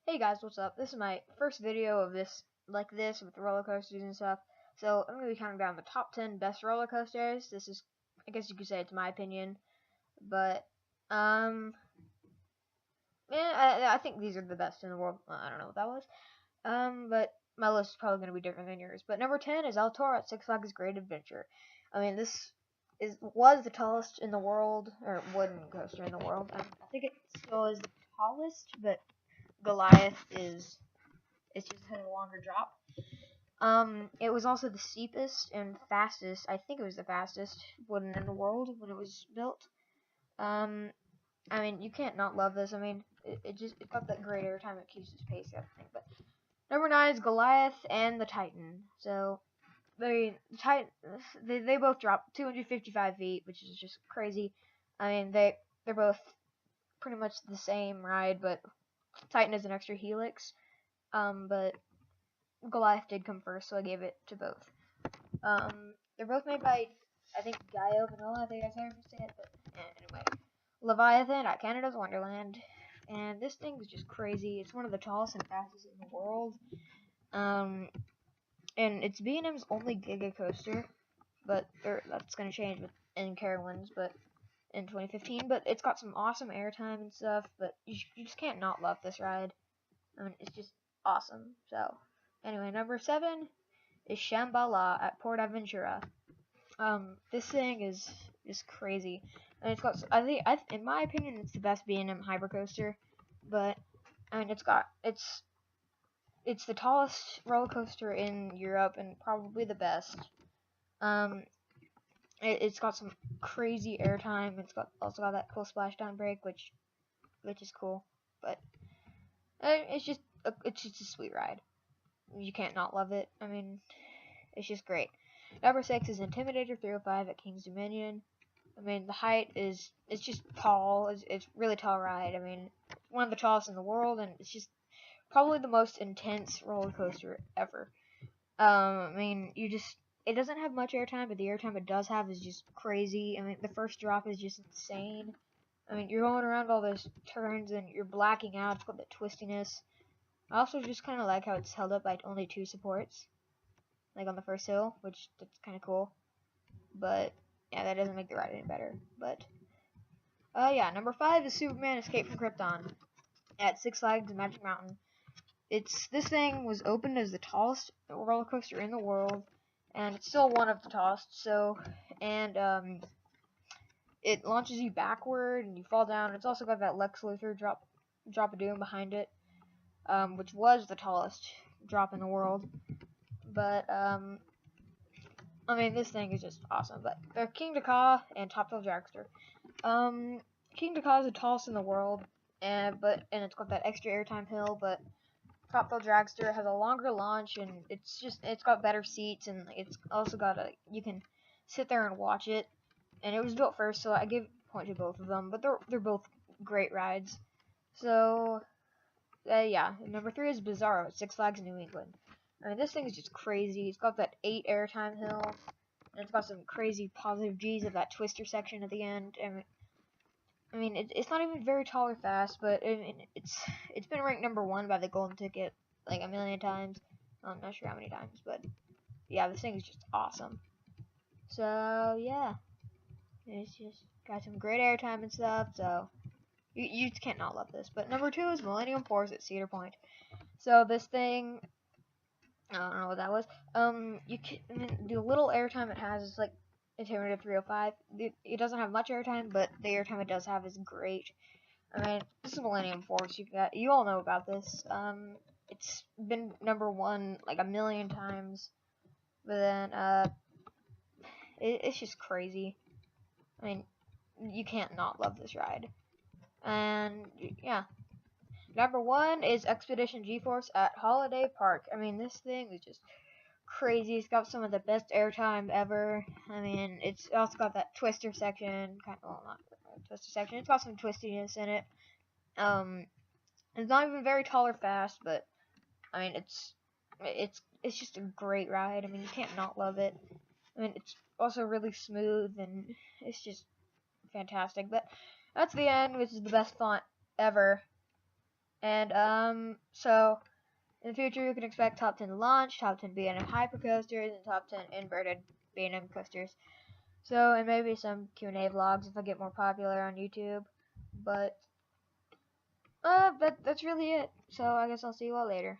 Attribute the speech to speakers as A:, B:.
A: Hey guys, what's up? This is my first video of this with roller coasters and stuff. So I'm gonna be counting down the top 10 best roller coasters. This is, I guess you could say, it's my opinion, but I think these are the best in the world. I don't know what that was. But my list is probably gonna be different than yours. But number 10 is El Toro at Six Flags Great Adventure. I mean, this was the tallest in the world, or wooden coaster in the world. I think it still is the tallest, but Goliath it's just had a longer drop. It was also the steepest and fastest. I think it was the fastest wooden in the world when it was built. I mean, you can't not love this. I mean, it got that great airtime. It keeps its pace, everything. But number 9 is Goliath and the Titan. So they both dropped 255 feet, which is just crazy. I mean, they're both pretty much the same ride, but Titan is an extra helix. But Goliath did come first, so I gave it to both. They're both made by, I think, Gaio Vanilla. I think that's how you say it. But anyway, Leviathan at Canada's Wonderland, and this thing is just crazy. It's one of the tallest and fastest in the world. And it's B&M's only Giga coaster, but that's gonna change in Carowinds, but in 2015. But it's got some awesome airtime and stuff. But you just can't not love this ride. I mean, it's just awesome. So anyway, number 7 is Shambhala at Port Aventura. This thing is just crazy, and it's got, in my opinion, it's the best B&M hypercoaster. But I mean, it's the tallest roller coaster in Europe and probably the best. It's got some crazy airtime. It's also got that cool splashdown brake, which is cool. But it's just a sweet ride. You can't not love it. I mean, it's just great. Number 6 is Intimidator 305 at King's Dominion. I mean, the height it's just tall. It's really tall ride. I mean, one of the tallest in the world, and it's just probably the most intense roller coaster ever. I mean, it doesn't have much airtime, but the airtime it does have is just crazy. I mean, the first drop is just insane. I mean, you're going around all those turns and you're blacking out. It's got that twistiness. I also just kind of like how it's held up by only 2 supports, like on the first hill, which that's kind of cool. But yeah, that doesn't make the ride any better. But yeah, number 5 is Superman Escape from Krypton at Six Flags Magic Mountain. This thing was opened as the tallest roller coaster in the world, and it's still one of the tallest. So, and it launches you backward and you fall down. It's also got that Lex Luthor drop of doom behind it, which was the tallest drop in the world. But I mean, this thing is just awesome. But they're King Dakar and Top Thrill Dragster. King Dakar is the tallest in the world, and it's got that extra airtime hill. But Top Thrill Dragster has a longer launch, and it's got better seats, and it's also got you can sit there and watch it. And it was built first, so I give a point to both of them. But they're both great rides. So yeah, number 3 is Bizarro at Six Flags New England. I mean, this thing is just crazy. It's got that 8 airtime hill, and it's got some crazy positive G's of that twister section at the end. I mean, it's not even very tall or fast, but I mean, it's been ranked number 1 by the Golden Ticket like a million times. I'm not sure how many times, but yeah, this thing is just awesome. So yeah, it's just got some great airtime and stuff. So you just can't not love this. But number 2 is Millennium Force at Cedar Point. So this thing, I don't know what that was. I mean, the little airtime it has is like Intimidator 305. It doesn't have much airtime, but the airtime it does have is great. I mean, this is Millennium Force. You all know about this. It's been number 1 like a million times. But then it's just crazy. I mean, you can't not love this ride. And yeah. Number 1 is Expedition GeForce at Holiday Park. I mean, this thing is just crazy. It's got some of the best airtime ever. I mean, it's also got that twister section. Well, not twister section. It's got some twistiness in it. It's not even very tall or fast, but I mean, it's just a great ride. I mean, you can't not love it. I mean, it's also really smooth, and it's just fantastic. But that's the end, which is the best font ever. And so in the future you can expect top 10 launch, top 10 B&M hypercoasters, and top 10 inverted B&M coasters. So, and maybe some Q&A vlogs if I get more popular on YouTube. But that's really it. So I guess I'll see you all later.